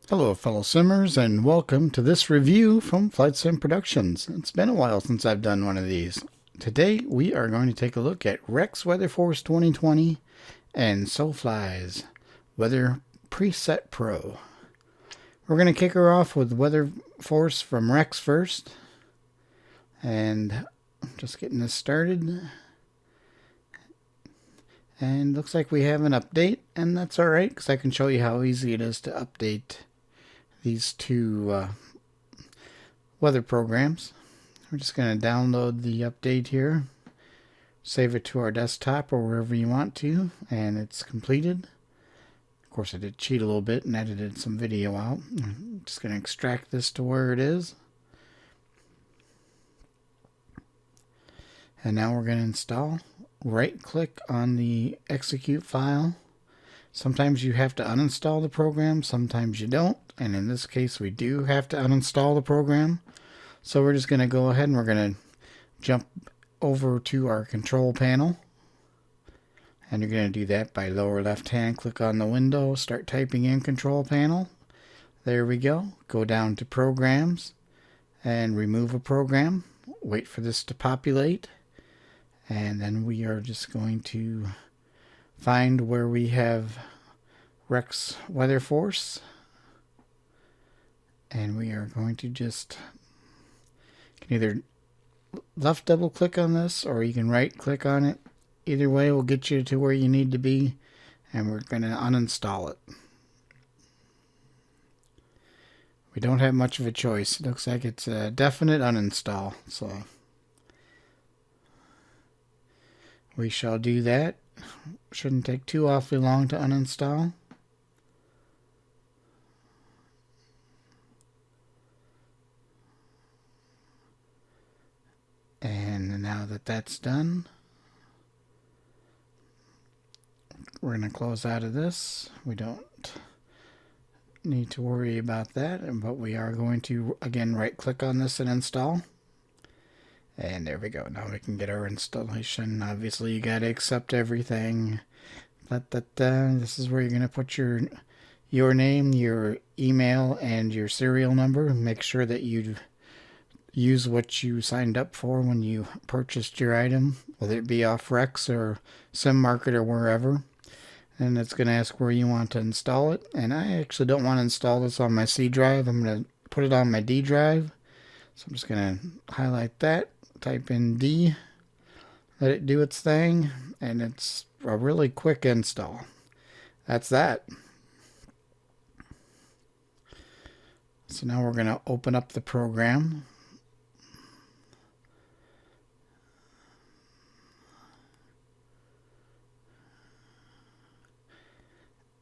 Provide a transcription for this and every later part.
Hello fellow simmers, and welcome to this review from Flight Sim Productions. It's been a while since I've done one of these. Today we are going to take a look at Rex Weather Force 2020 and SoFly's Weather Preset Pro. We're going to kick her off with Weather Force from Rex first, and just getting this started. And looks like we have an update, and that's alright because I can show you how easy it is to update these two weather programs. We're just going to download the update here, save it to our desktop or wherever you want to, and it's completed. Of course, I did cheat a little bit and edited some video out. I'm just going to extract this to where it is. And now we're going to install. Right click on the execute file. Sometimes you have to uninstall the program, sometimes you don't, and in this case we do have to uninstall the program. So we're just going to go ahead and we're going to jump over to our control panel, and you're going to do that by lower left hand, click on the window, start typing in control panel. There we go. Go down to programs and remove a program. Wait for this to populate, and then we are just going to find where we have Rex Weather Force, and we are going to just can either left double click on this or you can right click on it. Either way will get you to where you need to be, and we're going to uninstall it. We don't have much of a choice. It looks like it's a definite uninstall, so we shall do that. Shouldn't take too awfully long to uninstall. And now that that's done, we're going to close out of this. We don't need to worry about that, but we are going to again right click on this and install. And there we go. Now we can get our installation. Obviously, you got to accept everything. This is where you're going to put your name, your email, and your serial number. Make sure that you use what you signed up for when you purchased your item, whether it be off Rex or Sim Market or wherever. And it's going to ask where you want to install it. And I actually don't want to install this on my C drive. I'm going to put it on my D drive. So I'm just going to highlight that. Type in D, let it do its thing, and it's a really quick install. That's that. So now we're going to open up the program.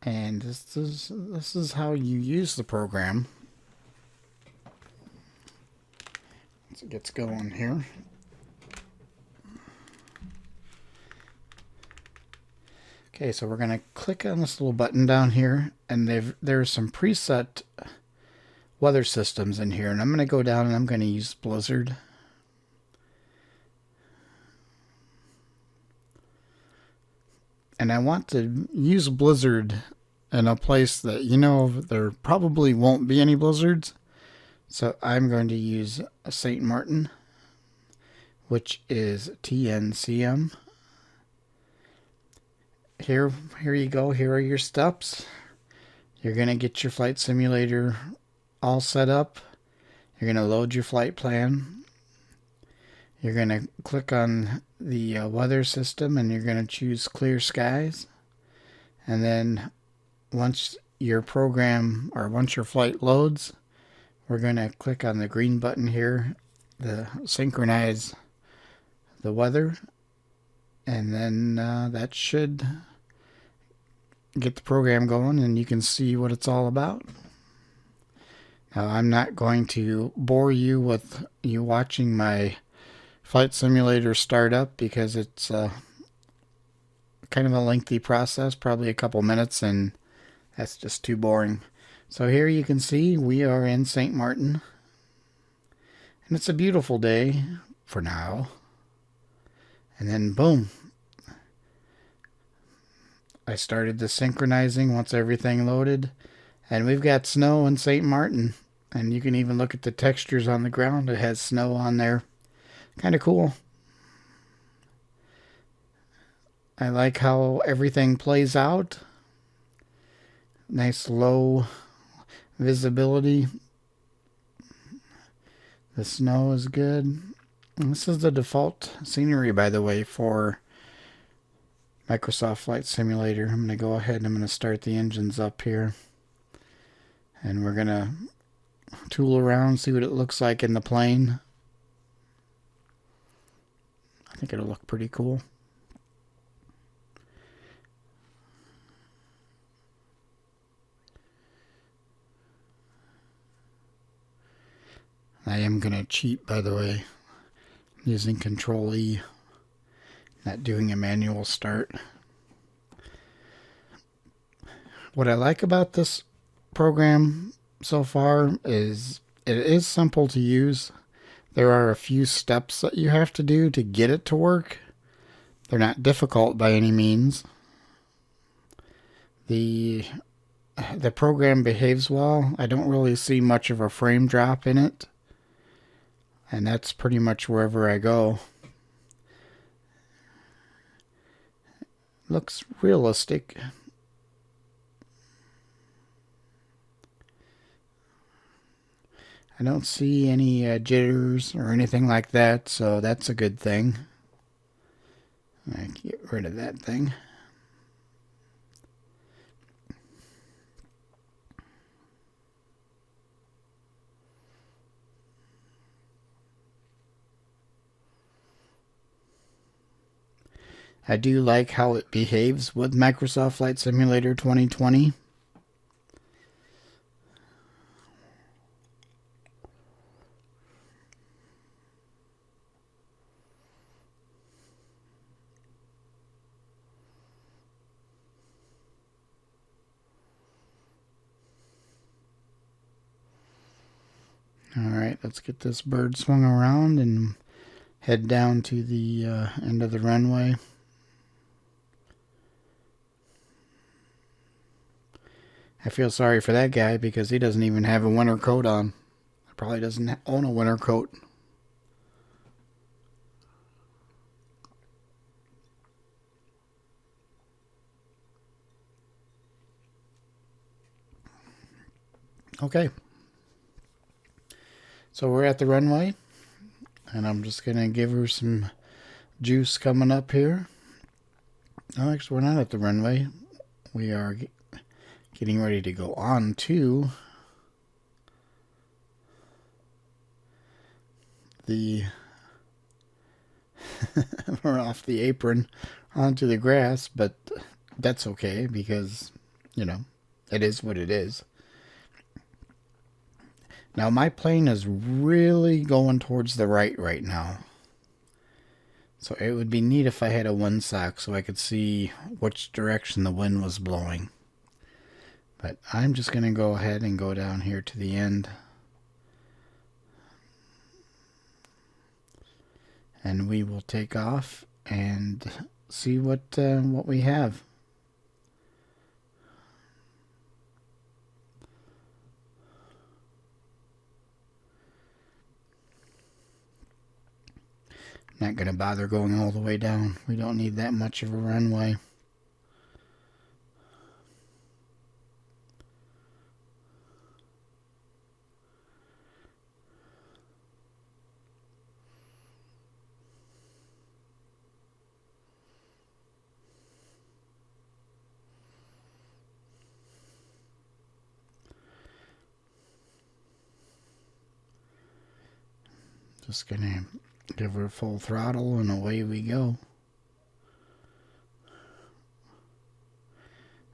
And this is how you use the program. Once it gets going here. Okay, so we're going to click on this little button down here, and there's some preset weather systems in here, and I'm going to go down and I'm going to use Blizzard. And I want to use Blizzard in a place that there probably won't be any blizzards. So I'm going to use St. Martin, which is TNCM. Here you go. Here are your steps. You're going to get your flight simulator all set up. You're going to load your flight plan. You're going to click on the weather system, and you're going to choose clear skies. And then once your flight loads, we're going to click on the green button here, the synchronize the weather, and then that should get the program going, and you can see what it's all about. Now, I'm not going to bore you with you watching my flight simulator start up because it's kind of a lengthy process, probably a couple minutes, and that's just too boring. So here you can see we are in St. Martin, and it's a beautiful day for now. And then boom, I started the synchronizing once everything loaded, And we've got snow in St. Martin. And you can even look at the textures on the ground. It has snow on there. Kind of cool. I like how everything plays out. Nice low visibility. The snow is good. And this is the default scenery, by the way, for Microsoft Flight Simulator. I'm going to go ahead and I'm going to start the engines up here. And we're going to tool around, see what it looks like in the plane. I think it'll look pretty cool. I am going to cheat, by the way, using Control E, not doing a manual start. What I like about this program so far is it is simple to use. There are a few steps that you have to do to get it to work. They're not difficult by any means. The program behaves well. I don't really see much of a frame drop in it. And that's pretty much wherever I go. Looks realistic. I don't see any jitters or anything like that, so that's a good thing. I get rid of that thing. I do like how it behaves with Microsoft Flight Simulator 2020. Alright, let's get this bird swung around and head down to the end of the runway. I feel sorry for that guy because he doesn't even have a winter coat on. He probably doesn't own a winter coat. Okay. So we're at the runway. And I'm just going to give her some juice coming up here. No, actually, we're not at the runway. We are getting ready to go on to the we're off the apron onto the grass, but that's okay because, you know, it is what it is. Now my plane is really going towards the right now. So it would be neat if I had a windsock so I could see which direction the wind was blowing. But I'm just going to go ahead and go down here to the end. And we will take off and see what we have. Not going to bother going all the way down. We don't need that much of a runway. Just going to give her full throttle and away we go.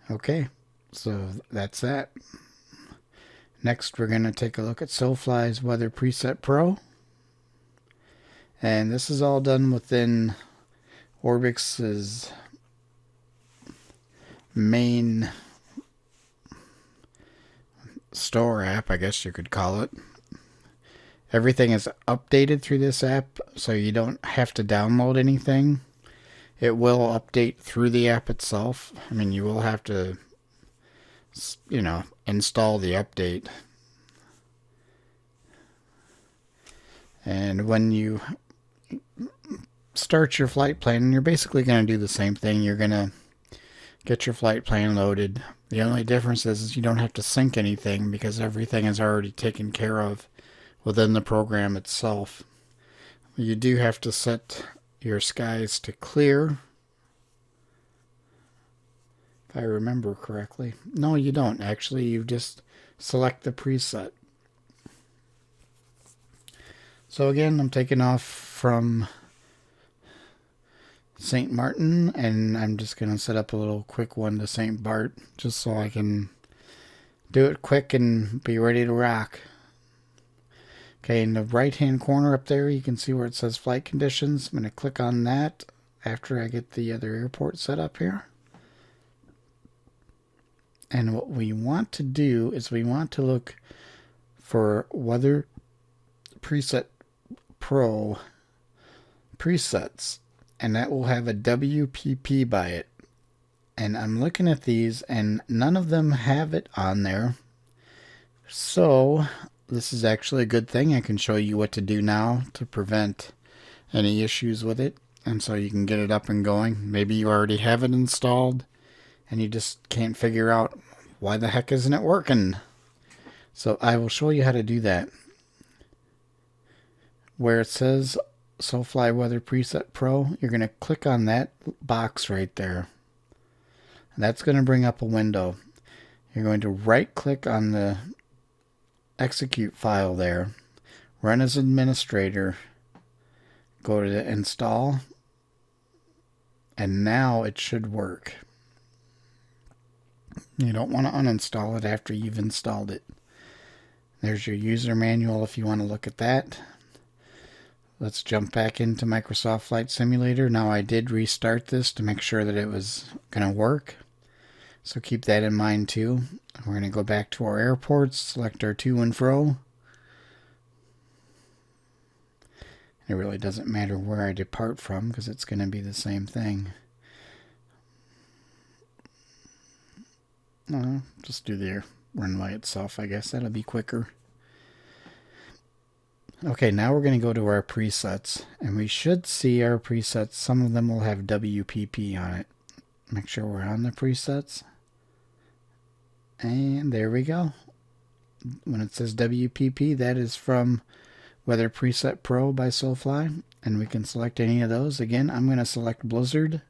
Okay, so that's that. Next we're going to take a look at SoFly's Weather Preset Pro. And this is all done within Orbix's main store app, I guess you could call it. Everything is updated through this app, so you don't have to download anything. It will update through the app itself. I mean, you will have to you know, install the update. And when you start your flight plan, you're basically going to do the same thing. You're going to get your flight plan loaded. The only difference is you don't have to sync anything because everything is already taken care of within the program itself. You do have to set your skies to clear, if I remember correctly. No, you don't. Actually, you just select the preset. So again, I'm taking off from St. Martin, and I'm just going to set up a little quick one to St. Bart, just so I can do it quick and be ready to rock. Okay, in the right-hand corner up there, you can see where it says Flight Conditions. I'm going to click on that after I get the other airport set up here. And what we want to do is we want to look for Weather Preset Pro presets, and that will have a WPP by it. And I'm looking at these, and none of them have it on there. So this is actually a good thing. I can show you what to do now to prevent any issues with it, and so you can get it up and going. Maybe you already have it installed and you just can't figure out why the heck isn't it working. So I will show you how to do that. Where it says SoFly Weather Preset Pro, you're going to click on that box right there. And that's going to bring up a window. You're going to right click on the execute file there, run as administrator, go to the install, and now it should work. You don't want to uninstall it after you've installed it. There's your user manual if you want to look at that. Let's jump back into Microsoft Flight Simulator. Now I did restart this to make sure that it was going to work. So keep that in mind too. We're going to go back to our airports, select our to and fro. It really doesn't matter where I depart from because it's going to be the same thing. Just do the runway itself, I guess. That'll be quicker. Okay, now we're going to go to our presets, and we should see our presets. Some of them will have WPP on it. Make sure we're on the presets. And there we go. When it says WPP, that is from Weather Preset Pro by SolFly, and we can select any of those. Again, I'm going to select Blizzard.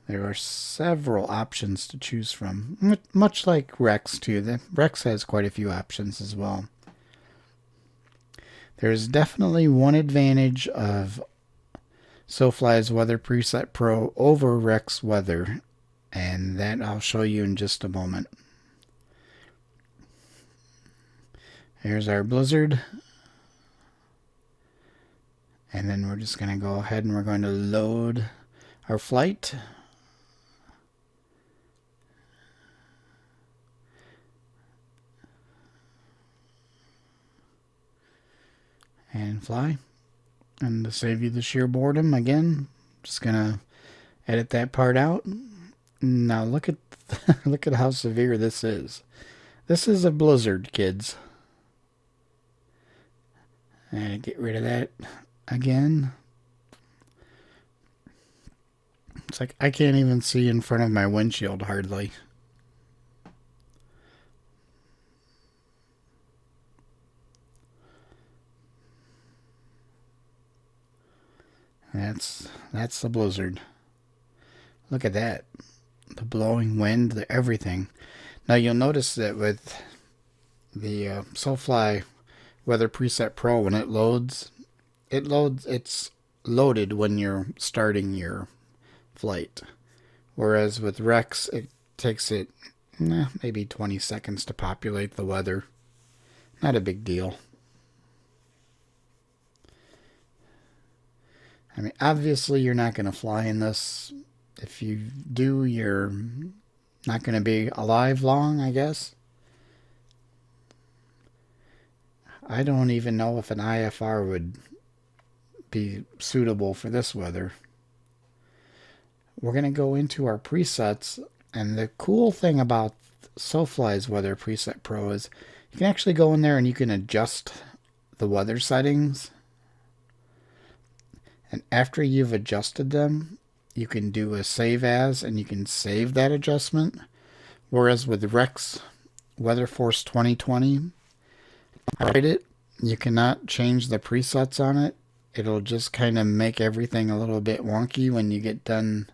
There are several options to choose from, much like Rex too. The Rex has quite a few options as well. There's definitely one advantage of SoFly's Weather Preset Pro over Rex Weather, and that I'll show you in just a moment. Here's our Blizzard. And then we're just going to go ahead and we're going to load our flight. And fly. And to save you the sheer boredom, again, just gonna edit that part out. Now look at look at how severe this is. This is a blizzard, kids. And get rid of that again. It's like I can't even see in front of my windshield hardly. That's the blizzard. Look at that. The blowing wind, the everything. Now you'll notice that with the SoFly Weather Preset Pro, when it loads, it's loaded when you're starting your flight. Whereas with Rex, it takes it maybe 20 seconds to populate the weather. Not a big deal. I mean, obviously you're not going to fly in this. If you do, you're not going to be alive long, I guess. I don't even know if an IFR would be suitable for this weather. we're going to go into our presets. And the cool thing about SoFly's Weather Preset Pro is you can actually go in there and you can adjust the weather settings. And after you've adjusted them, you can do a save as, and you can save that adjustment. Whereas with Rex WeatherForce 2020, you cannot change the presets on it. It'll just kind of make everything a little bit wonky when you get done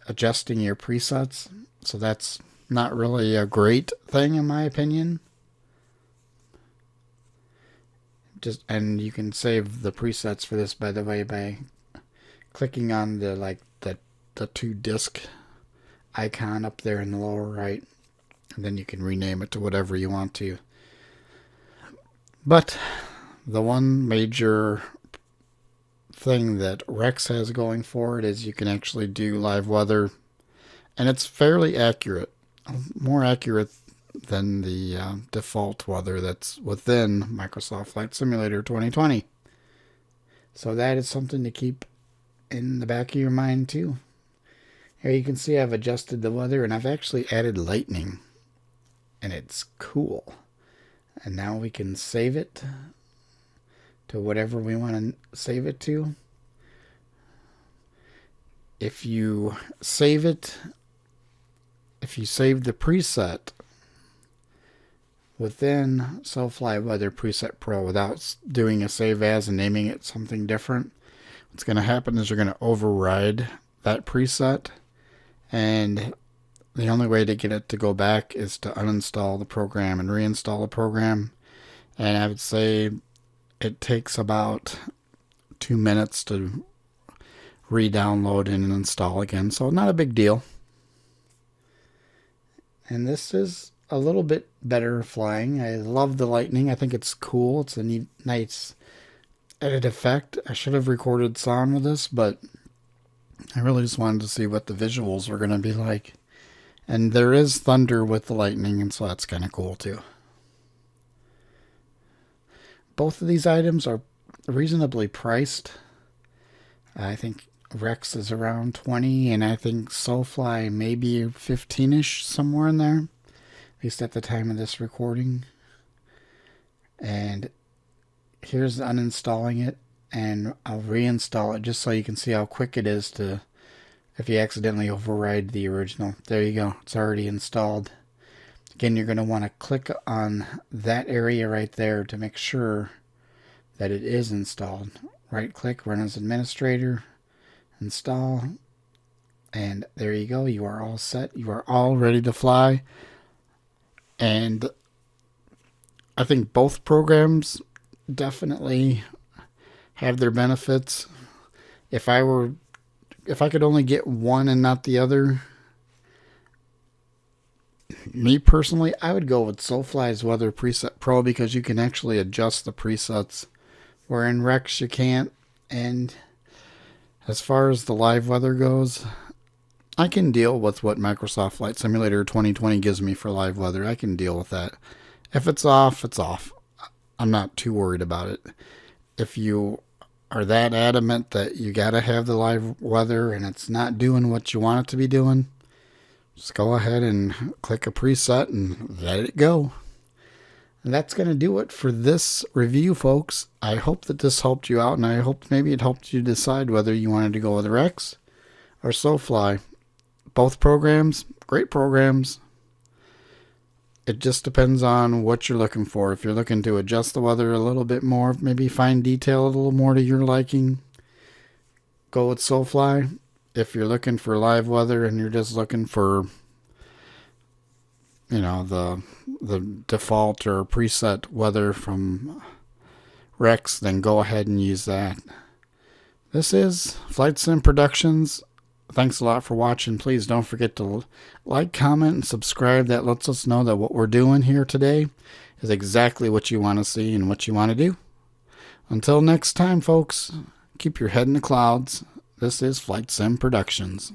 adjusting your presets. So that's not really a great thing in my opinion. And you can save the presets for this, by the way, by clicking on the two disc icon up there in the lower right, and then you can rename it to whatever you want to. But the one major thing that Rex has going for it is you can actually do live weather, and it's fairly accurate, more accurate than the default weather that's within Microsoft Flight Simulator 2020. So that is something to keep in the back of your mind too. Here you can see I've adjusted the weather, and I've actually added lightning, and it's cool. And now we can save it to whatever we want to save it to. If you save it, if you save the preset within SoFly Weather Preset Pro without doing a save as and naming it something different, what's going to happen is you're going to override that preset, and the only way to get it to go back is to uninstall the program and reinstall the program. And I would say it takes about 2 minutes to re-download and install again, so not a big deal. And this is a little bit better flying. I love the lightning. I think it's cool. It's a neat, nice edit effect. I should have recorded sound with this, but I really just wanted to see what the visuals were going to be like. And there is thunder with the lightning, and so that's kind of cool too. Both of these items are reasonably priced. I think Rex is around 20, and I think SolFly maybe 15-ish, somewhere in there, at least at the time of this recording. And here's uninstalling it, and I'll reinstall it just so you can see how quick it is to, if you accidentally override the original. There you go, it's already installed. Again, you're going to want to click on that area right there to make sure that it is installed. Right click, run as administrator, install, and there you go. You are all set. You are all ready to fly. And I think both programs definitely have their benefits. If I could only get one and not the other, me personally, I would go with SoFly's Weather Preset Pro, because you can actually adjust the presets where in Rex you can't. And as far as the live weather goes, I can deal with what Microsoft Flight Simulator 2020 gives me for live weather. I can deal with that. If it's off, it's off. I'm not too worried about it. If you are that adamant that you gotta have the live weather and it's not doing what you want it to be doing, just go ahead and click a preset and let it go. And that's going to do it for this review, folks. I hope that this helped you out, and I hope maybe it helped you decide whether you wanted to go with Rex or SolFly. Both programs, great programs. It just depends on what you're looking for. If you're looking to adjust the weather a little bit more, maybe fine detail a little more to your liking, go with SolFly. If you're looking for live weather and you're just looking for, you know, the default or preset weather from Rex, then go ahead and use that. This is Flight Sim Productions. Thanks a lot for watching. Please don't forget to like, comment, and subscribe. That lets us know that what we're doing here today is exactly what you want to see and what you want to do. Until next time, folks, keep your head in the clouds. This is Flight Sim Productions.